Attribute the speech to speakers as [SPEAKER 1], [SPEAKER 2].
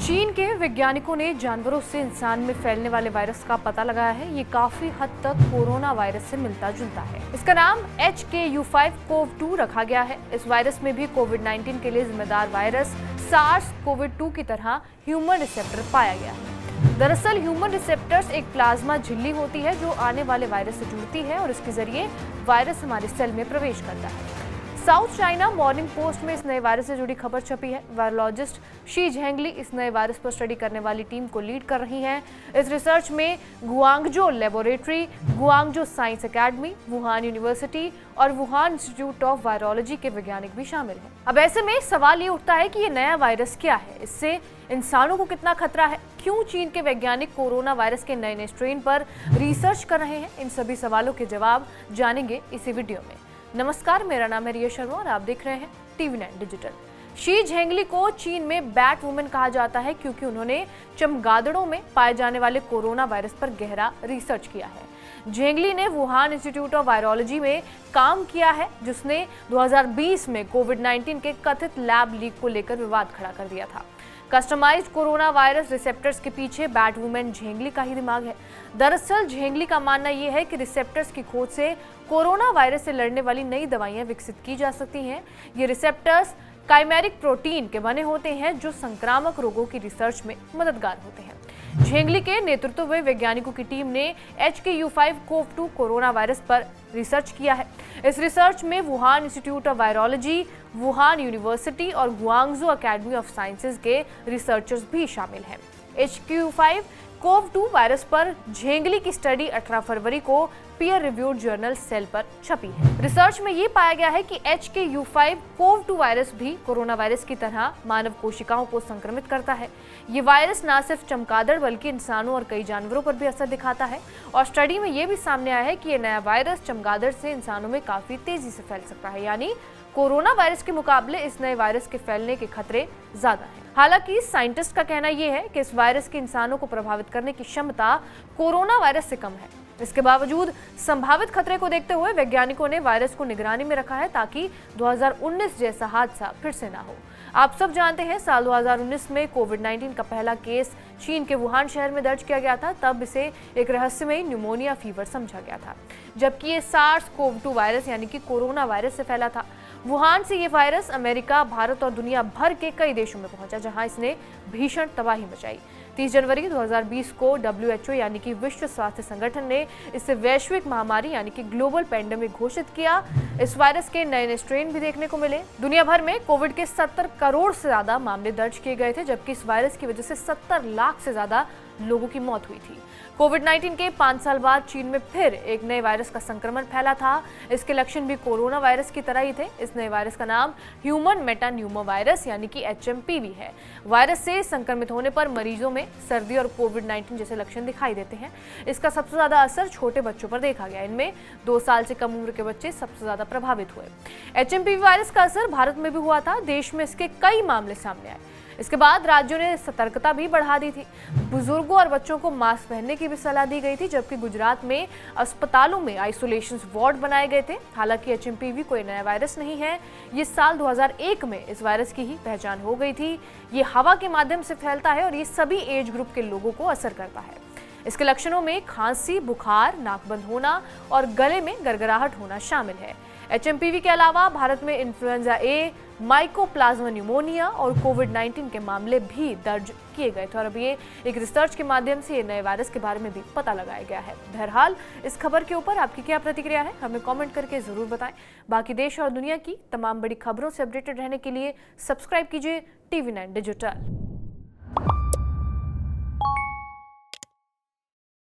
[SPEAKER 1] चीन के वैज्ञानिकों ने जानवरों से इंसान में फैलने वाले वायरस का पता लगाया है। ये काफी हद तक कोरोना वायरस से मिलता जुलता है। इसका नाम HKU5CoV2 रखा गया है। इस वायरस में भी कोविड-19 के लिए जिम्मेदार वायरस SARS-CoV-2 की तरह ह्यूमन रिसेप्टर पाया गया है। दरअसल ह्यूमन रिसेप्टर्स एक प्लाज्मा झिल्ली होती है जो आने वाले वायरस से जुड़ती है और इसके जरिए वायरस हमारे सेल में प्रवेश करता है। साउथ चाइना मॉर्निंग पोस्ट में इस नए वायरस से जुड़ी खबर छपी है। वायरोलॉजिस्ट शी झेंगली इस नए वायरस पर स्टडी करने वाली टीम को लीड कर रही हैं। इस रिसर्च में Guangzhou laboratory, Guangzhou science academy, Wuhan university और वुहान इंस्टीट्यूट ऑफ वायरोलॉजी के वैज्ञानिक भी शामिल हैं। अब ऐसे में सवाल ये उठता है कि ये नया वायरस क्या है, इससे इंसानों को कितना खतरा है, क्यों चीन के वैज्ञानिक कोरोना वायरस के नए स्ट्रेन पर रिसर्च कर रहे हैं, इन सभी सवालों के जवाब जानेंगे इसी वीडियो में। नमस्कार, मेरा नाम है रिया शर्मा और आप देख रहे हैं TV9 डिजिटल। शी झेंगली को चीन में बैट वुमन कहा जाता है क्योंकि उन्होंने चमगादड़ों में पाए जाने वाले कोरोना वायरस पर गहरा रिसर्च किया है। झेंगली ने वुहान इंस्टीट्यूट ऑफ वायरोलॉजी में काम किया है, जिसने 2020 में कोविड-19 के कथित लैब लीक को लेकर विवाद खड़ा कर दिया था। कस्टमाइज्ड कोरोना वायरस रिसेप्टर्स के पीछे बैट वुमन झेंगली का ही दिमाग है। दरअसल झेंगली का मानना यह है कि रिसेप्टर्स की खोज से कोरोना वायरस से लड़ने वाली नई दवाइयां विकसित की जा सकती हैं। ये रिसेप्टर्स काइमेरिक प्रोटीन के बने होते हैं जो संक्रामक रोगों की रिसर्च में मददगार होते हैं। झेंगली के नेतृत्व में वैज्ञानिकों की टीम ने HKU5CoV2 कोरोना वायरस पर रिसर्च किया है। इस रिसर्च में Wuhan institute of virology, Wuhan university और गुआंगझो एकेडमी ऑफ साइंसेज के रिसर्चर्स भी शामिल हैं। HKU5CoV2 वायरस पर झेंगली की स्टडी 18 फरवरी को पीयर रिव्यूड जर्नल सेल पर छपी है। रिसर्च में ये पाया गया है कि HKU5CoV2 वायरस भी कोरोना वायरस की तरह मानव कोशिकाओं को संक्रमित करता है। ये वायरस न सिर्फ चमगादड़ बल्कि इंसानों और कई जानवरों पर भी असर दिखाता है और स्टडी में ये भी सामने आया है कि ये नया वायरस चमगादड़ से इंसानों में काफी तेजी से फैल सकता है। यानी कोरोना वायरस के मुकाबले इस नए वायरस के फैलने के खतरे ज्यादा हैं। हालांकि साइंटिस्ट का कहना यह है कि इस वायरस की इंसानों को प्रभावित करने की क्षमता कोरोना वायरस से कम है। इसके बावजूद संभावित खतरे को देखते हुए वैज्ञानिकों ने वायरस को निगरानी में रखा है ताकि 2019 जैसा हादसा फिर से ना हो। आप सब जानते हैं, साल 2019 में कोविड-19 का पहला केस चीन के वुहान शहर में दर्ज किया गया था। तब इसे एक रहस्यमयी न्यूमोनिया फीवर समझा गया था, जबकि ये SARS-CoV-2 वायरस यानी कि कोरोना वायरस से फैला था। वुहान से ये वायरस अमेरिका, भारत और दुनिया भर के कई देशों में पहुंचा, जहां इसने भीषण तबाही मचाई। 30 जनवरी 2020 को WHO यानी कि विश्व स्वास्थ्य संगठन ने इसे वैश्विक महामारी यानी कि ग्लोबल पैंडेमिक घोषित किया। इस वायरस के नए स्ट्रेन भी देखने को मिले। दुनिया भर में कोविड के 70 करोड़ से ज्यादा मामले दर्ज किए गए थे, जबकि इस वायरस की वजह से 70 लाख से ज्यादा लोगों की मौत हुई थी। कोविड-19 के 5 साल बाद चीन में फिर एक नए वायरस का संक्रमण फैला था। इसके लक्षण भी कोरोना वायरस की तरह ही थे। इस नए वायरस का नाम ह्यूमन मेटान्यूमो वायरस यानी कि HMPV है। वायरस से संक्रमित होने पर मरीजों में सर्दी और कोविड-19 जैसे लक्षण दिखाई देते हैं। इसका सबसे ज्यादा असर छोटे बच्चों पर देखा गया। इनमें 2 साल से कम उम्र के बच्चे सबसे ज्यादा प्रभावित हुए। HMPV वायरस का असर भारत में भी हुआ था। देश में इसके कई मामले सामने आए। इसके बाद राज्यों ने सतर्कता भी बढ़ा दी थी। बुजुर्गों और बच्चों को मास्क पहनने की भी सलाह दी गई थी, जबकि गुजरात में अस्पतालों में आइसोलेशन वार्ड बनाए गए थे। हालांकि HMPV कोई नया वायरस नहीं है। ये साल 2001 में इस वायरस की ही पहचान हो गई थी। ये हवा के माध्यम से फैलता है और ये सभी एज ग्रुप के लोगों को असर करता है। इसके लक्षणों में खांसी, बुखार, नाक बंद होना और गले में गड़गड़ाहट होना शामिल है। HMPV के अलावा भारत में इन्फ्लुएंजा A, माइकोप्लाज्मा न्यूमोनिया और कोविड-19 के मामले भी दर्ज किए गए थे और अब ये एक रिसर्च के माध्यम से ये नए वायरस के बारे में भी पता लगाया गया है। बहरहाल इस खबर के ऊपर आपकी क्या प्रतिक्रिया है, हमें कमेंट करके जरूर बताएं। बाकी देश और दुनिया की तमाम बड़ी खबरों से अपडेटेड रहने के लिए सब्सक्राइब कीजिए TV9 डिजिटल।